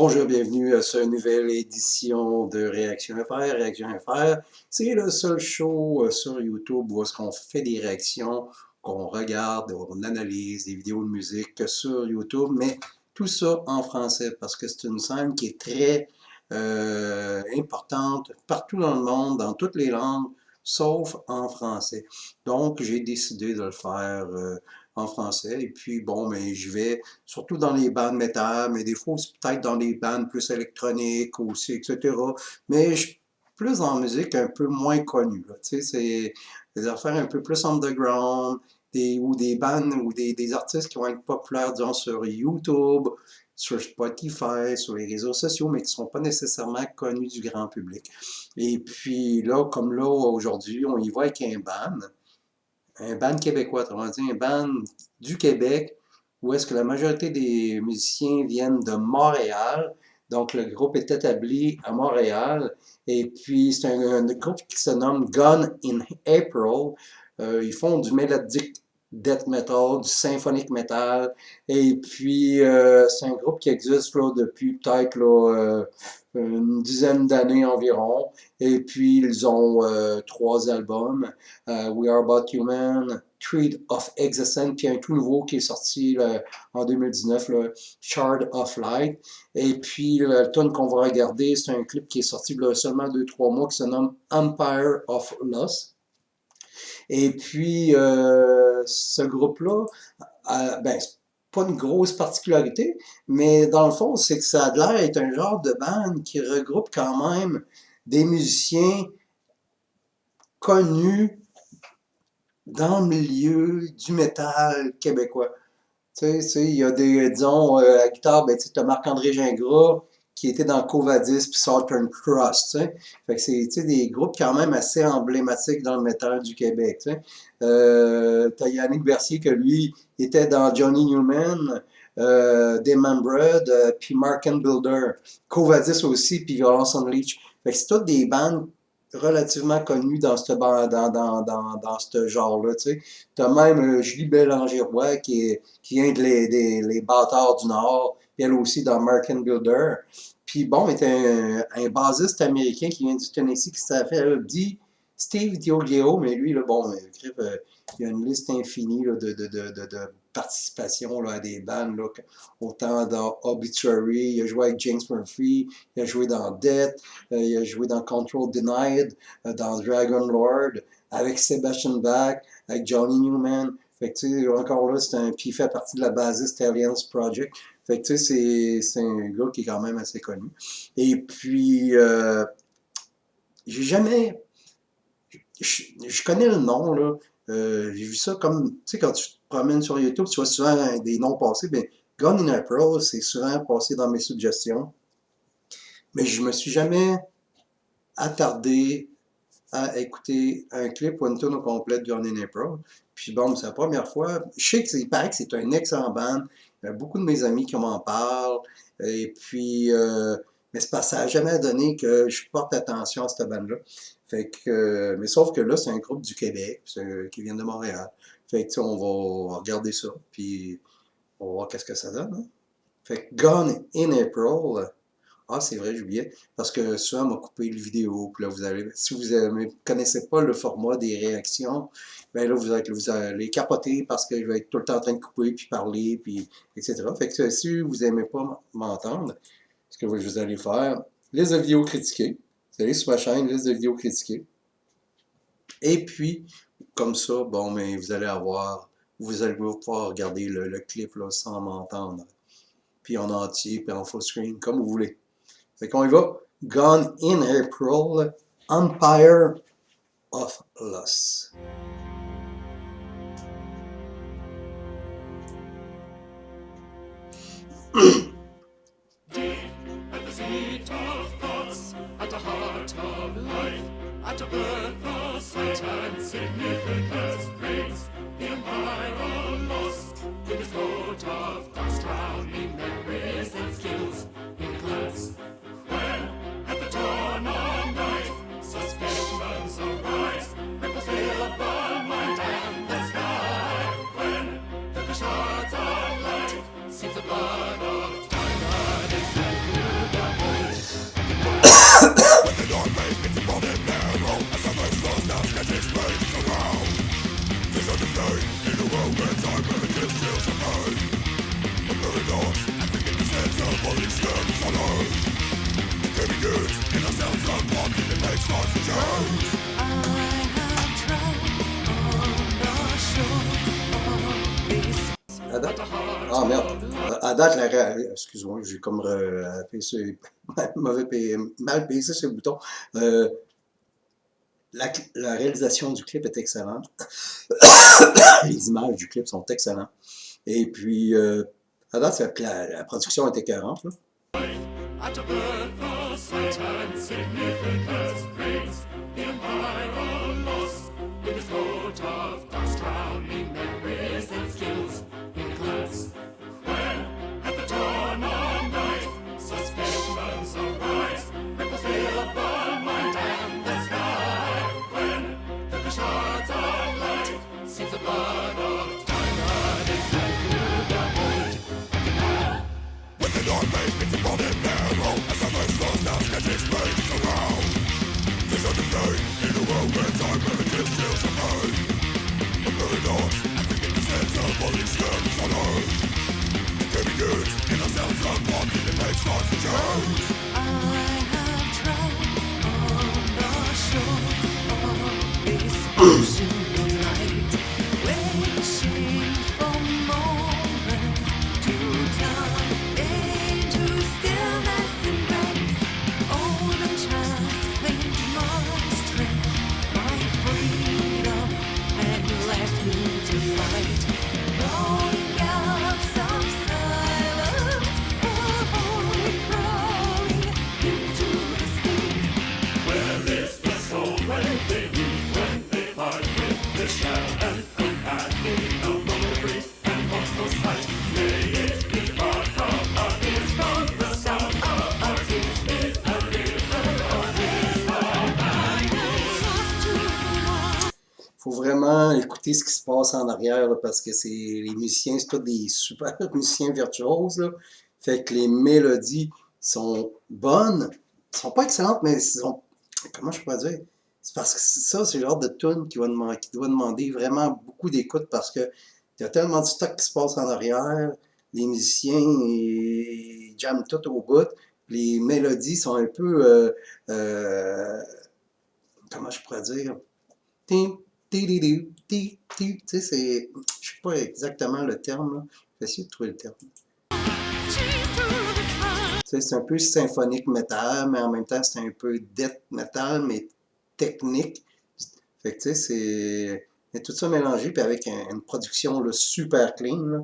Bonjour, bienvenue à cette nouvelle édition de Réaction FR. Réaction FR, c'est le seul show sur YouTube où est-ce qu'on fait des réactions, qu'on regarde, on analyse des vidéos de musique sur YouTube, mais tout ça en français parce que c'est une scène qui est très importante partout dans le monde, dans toutes les langues, sauf en français. Donc, j'ai décidé de le faire en français. Et puis, bon, mais je vais surtout dans les bandes métal, mais des fois aussi peut-être dans les bandes plus électroniques aussi, etc. Mais plus en musique un peu moins connue. Tu sais, c'est des affaires un peu plus underground, ou des bandes ou des artistes qui vont être populaires, disons, sur YouTube, sur Spotify, sur les réseaux sociaux, mais qui ne sont pas nécessairement connus du grand public. Et puis là, comme là, aujourd'hui, on y va avec un band québécois, autrement dit, un band du Québec, où est-ce que la majorité des musiciens viennent de Montréal. Donc, le groupe est établi à Montréal. Et puis, c'est un groupe qui se nomme Gone in April. Ils font du melodic death metal, du symphonic metal. Et puis, c'est un groupe qui existe là, depuis peut-être une dizaine d'années environ. Et puis, ils ont 3 albums. We Are About Human, Treat of Existence, puis un tout nouveau qui est sorti là, en 2019, le Shard of Light. Et puis, le tune qu'on va regarder, c'est un clip qui est sorti là, seulement 2-3 mois, qui se nomme Empire of Loss. Et puis, ce groupe-là, ben, c'est pas une grosse particularité, mais dans le fond, c'est que ça a l'air d'être un genre de band qui regroupe quand même des musiciens connus dans le milieu du métal québécois. Tu sais, il y a des, disons, à la guitare, ben, tu as Marc-André Gingras qui était dans Covadis puis Southern Cross, tu sais. Fait que c'est, tu sais, des groupes quand même assez emblématiques dans le métal du Québec, tu sais. T'as Yannick Bercier que lui était dans Johnny Newman, Dismembered, puis Mark and Builder. Covadis aussi, puis Violence Unleashed. Fait que c'est toutes des bandes relativement connues dans dans ce genre-là, tu sais. T'as même Julie Bélanger-Roy qui vient les Bâtards du Nord, elle aussi dans American Builder. Puis bon, il était un basiste américain qui vient du Tennessee qui s'appelle Steve Dioglio, mais lui, là, bon, il y a une liste infinie là, de participation là, à des bandes, là, autant dans Obituary, il a joué avec James Murphy, il a joué dans Death, il a joué dans Control Denied, dans Dragon Lord, avec Sebastian Bach, avec Johnny Newman. Fait que, tu sais, encore là, puis il fait partie de la Bassist Alliance Project. Fait que, tu sais, c'est un gars qui est quand même assez connu. Et puis, j'ai jamais. Je connais le nom, là. J'ai vu ça comme. Tu sais, quand tu te promènes sur YouTube, tu vois souvent des noms passés. Ben, Gone in April, c'est souvent passé dans mes suggestions. Mais je me suis jamais attardé à écouter un clip ou une tune au complet de Gone in April. Puis bon, c'est la première fois. Je sais qu'il paraît que c'est un excellent band. Il y a beaucoup de mes amis qui m'en parlent. Et puis, mais c'est parce que ça n'a jamais donné que je porte attention à cette bande-là. Fait que, mais sauf que là, c'est un groupe du Québec, qui vient de Montréal. Fait que, tu sais, on va regarder ça, puis on va voir qu'est-ce que ça donne. Hein. Fait que Gone in April, ah, c'est vrai, j'oubliais. Parce que souvent, on m'a coupé le vidéo. Puis là, si vous ne connaissez pas le format des réactions, ben là, vous allez capoter parce que je vais être tout le temps en train de couper, puis parler, puis etc. Fait que si vous n'aimez pas m'entendre, ce que vous allez faire, liste de vidéos critiquées. Vous allez sur ma chaîne, liste de vidéos critiquées. Et puis, comme ça, bon, mais vous allez pouvoir regarder le clip là, sans m'entendre. Puis en entier, puis en full screen, comme vous voulez. Fait qu'on y va. Gone in April, Empire of Loss. Deep at the seat of thoughts, at the heart of life, at the birth of sight and significance, reigns the empire of loss, with its coat of dust drowning memories and skills in a glance. When, at the dawn of night, suspicions arise, ripples fill the mind and the sky. When, the shards of light, seems the blood of time that is sent. À date? Ah merde. À date, excuse-moi, j'ai comme mal payé sur le bouton. Euh, la réalisation du clip est excellente. Les images du clip sont excellentes. Et puis, à date, la production est écœurante, là. At a birth of sight and significance reigns the empire of loss, with its coat of dust drowning memories and skills in glance. When, at the dawn of night, suspicions arise, ripples fill the mind and the sky. When, through the shards of light, seeps the blood of time that is sent through the void. With the dark face meets the body narrow, as the first slows down, sketching space around. There's a decay in a world where time images still survive. A paradox, as we get the sense of body skirts on earth. It can be used in ourselves unwanted, the pace starts to change. I have tried on the shores of this ocean night, wishing for moments to turn into stillness and grace. Oh, the chance claimed my strength, my freedom, and left me to fight. Growing gaps of silence, a void crawling into the space. Where is the soul when they meet, when they part with the shell and companion of memory and lost sight? May it be far from our ears, from the sound of our tears, in a river of his Faut vraiment écouter ce qui se passe en arrière, là, parce que les musiciens, c'est tous des super musiciens virtuoses, là. Fait que les mélodies sont bonnes, sont pas excellentes, mais comment je pourrais dire? C'est parce que ça, c'est le genre de tune qui doit demander vraiment beaucoup d'écoute, parce que il y a tellement de stock qui se passe en arrière, les musiciens ils jamment tout au bout, les mélodies sont un peu, comment je pourrais dire? Tim, ti, tu sais, je sais pas exactement le terme, là. Je vais essayer de trouver le terme. Tu sais, c'est un peu symphonique metal, mais en même temps, c'est un peu death metal, mais technique. Fait que, tu sais, c'est tout ça mélangé, puis avec une production là, super clean, là.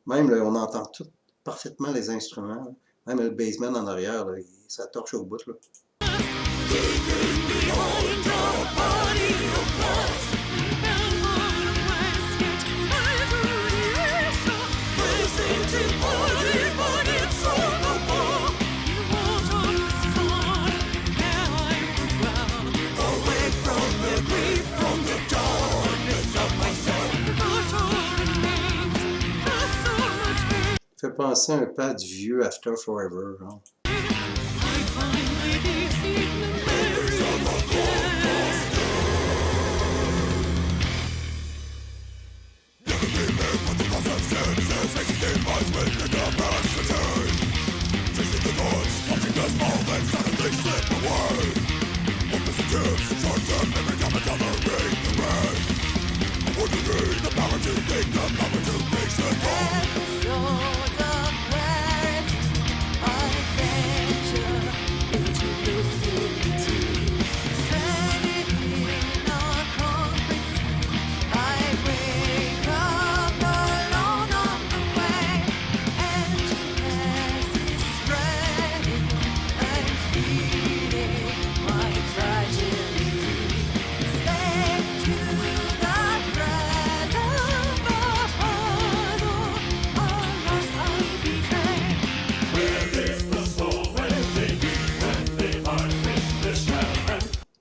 Même, là, on entend tout parfaitement les instruments, là. Même le bassman en arrière, là, ça torche au bout, là. Fait penser un peu à du vieux After Forever, hein.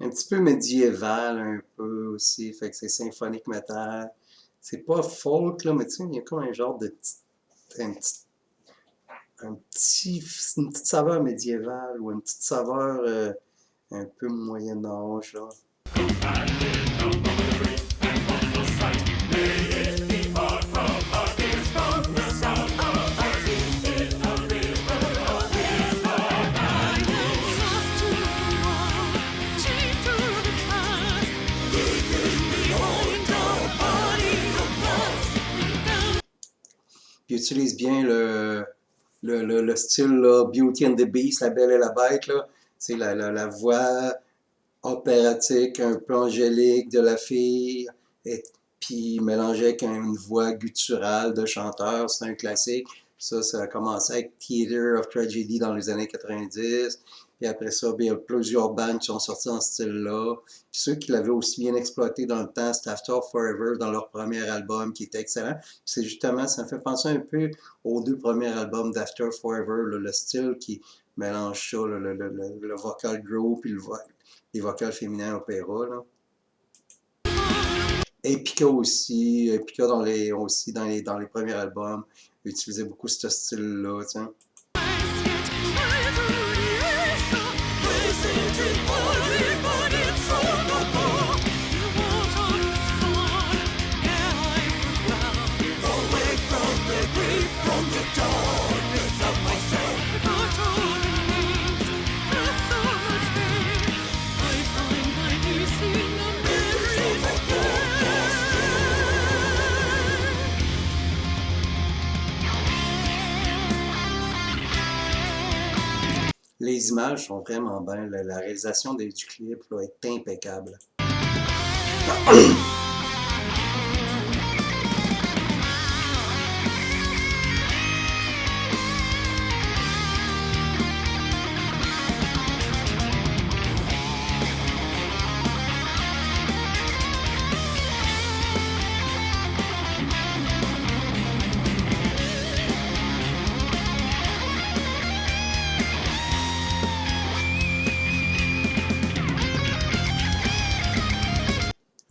Un petit peu médiéval, un peu aussi, fait que c'est symphonique metal. C'est pas folk, là, mais tu sais, il y a comme un genre de une petite saveur médiévale ou une petite saveur un peu Moyen-Âge, là. il utilise bien le style là, Beauty and the Beast, La Belle et la Bête, là. C'est la voix opératique, un peu angélique de la fille, et puis mélangé avec une voix gutturale de chanteur, c'est un classique. Ça a commencé avec Theater of Tragedy dans les années 90. Puis après ça, il y a plusieurs bands qui sont sortis en ce style-là. Puis ceux qui l'avaient aussi bien exploité dans le temps, c'était After Forever dans leur premier album, qui était excellent. Puis c'est justement, ça me fait penser un peu aux deux premiers albums d'After Forever, là, le style qui mélange ça, le vocal group, puis les vocales féminins opéra, là. Epica aussi, Epica aussi dans les premiers albums, utilisait beaucoup ce style-là, tiens. Les images sont vraiment belles. La réalisation du clip là, est impeccable.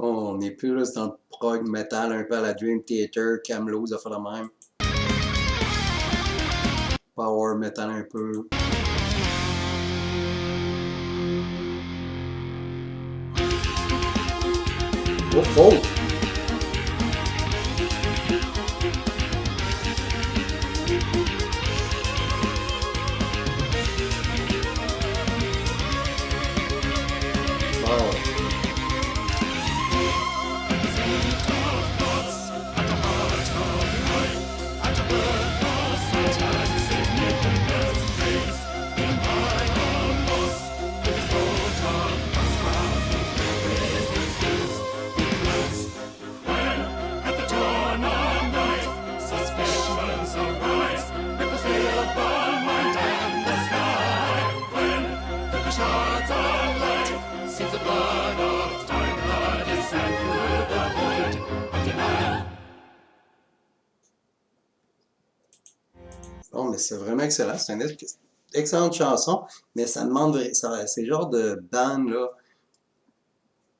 On n'est plus là, c'est dans le prog metal, un peu à la Dream Theater, Camelot, ça fait la même. Power metal un peu. Oh, oh! Wow! Bon, mais c'est vraiment excellent. C'est une excellente chanson, mais ça demande. C'est le genre de band, là.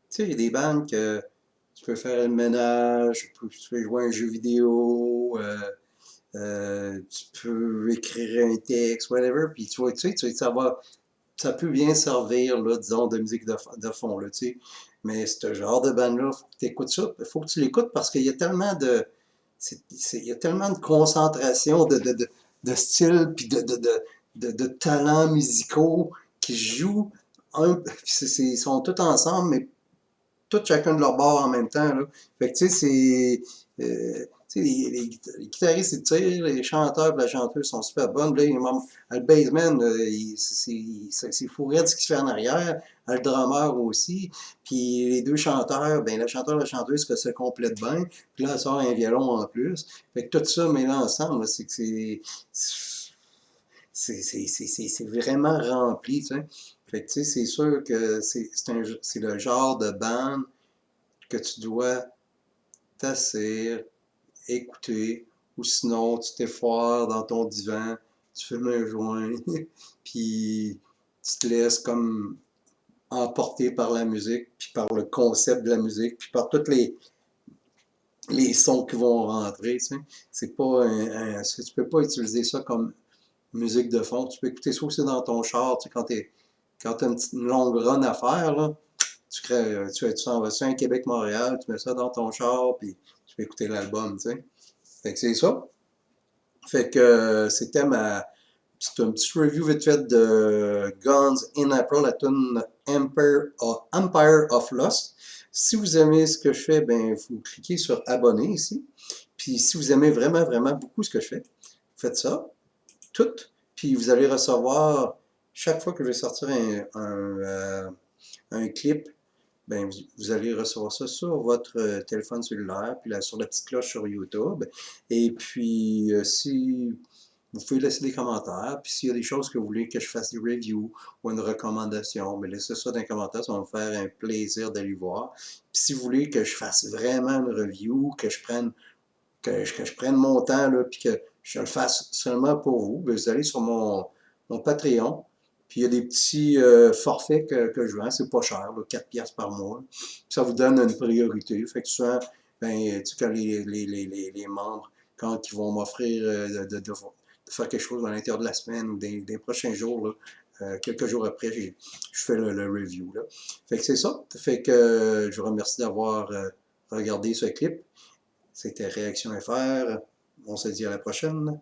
Tu sais, il y a des bandes que tu peux faire le ménage, tu peux jouer à un jeu vidéo, tu peux écrire un texte, whatever, puis ça peut bien servir, là, disons, de musique de fond, là, tu sais. Mais ce genre de band-là, faut que tu écoutes ça, faut que tu l'écoutes parce qu'il y a tellement il y a tellement de concentration de style puis de talents musicaux qui jouent ils sont tous ensemble, mais tous chacun de leur bord en même temps, là. Fait que, tu sais, tu sais, les guitaristes, ils tirent, les chanteurs et la chanteuse sont super bonnes. Là, le bassman, c'est fou raide ce qui se fait en arrière. Le drummer aussi. Puis les deux chanteurs, ben le chanteur et la chanteuse que se complètent bien. Puis là, elle sort un violon en plus. Fait que tout ça mêlé ensemble, c'est que c'est vraiment rempli, tu sais. Fait que, tu sais, c'est sûr que c'est le genre de band que tu dois t'asseoir, écouter, ou sinon tu t'effoires dans ton divan, tu fumes un joint, puis tu te laisses comme emporter par la musique, puis par le concept de la musique, puis par tous les sons qui vont rentrer, tu sais. C'est pas tu peux pas utiliser ça comme musique de fond. Tu peux écouter ça aussi dans ton char, tu sais, quand t'as une longue run à faire, là, tu s'en vas sur un Québec-Montréal, tu mets ça dans ton char, puis tu peux écouter l'album, tu sais. Fait que c'est ça. Fait que c'était c'est un petit review vite fait de Guns in April, la tune Empire of Lost. Si vous aimez ce que je fais, ben vous cliquez sur abonner ici. Puis Puis si vous aimez vraiment, vraiment beaucoup ce que je fais, faites ça, tout, puis vous allez recevoir, chaque fois que je vais sortir un clip, ben, vous allez recevoir ça sur votre téléphone cellulaire, puis là, sur la petite cloche sur YouTube. Et puis, si vous pouvez laisser des commentaires, puis s'il y a des choses que vous voulez que je fasse des reviews ou une recommandation, mais laissez ça dans les commentaires, ça va me faire un plaisir d'aller voir. Puis si vous voulez que je fasse vraiment une review, que je prenne mon temps, là, puis que je le fasse seulement pour vous, ben, vous allez sur mon Patreon, puis il y a des petits forfaits que je vends, c'est pas cher, là, 4 piastres par mois. Puis ça vous donne une priorité. Fait que souvent, ben, tu sais, quand les membres, quand ils vont m'offrir de faire quelque chose à l'intérieur de la semaine ou des prochains jours, là, quelques jours après, je fais le review. Là. Fait que c'est ça. Fait que je vous remercie d'avoir regardé ce clip. C'était Réaction FR. On se dit à la prochaine.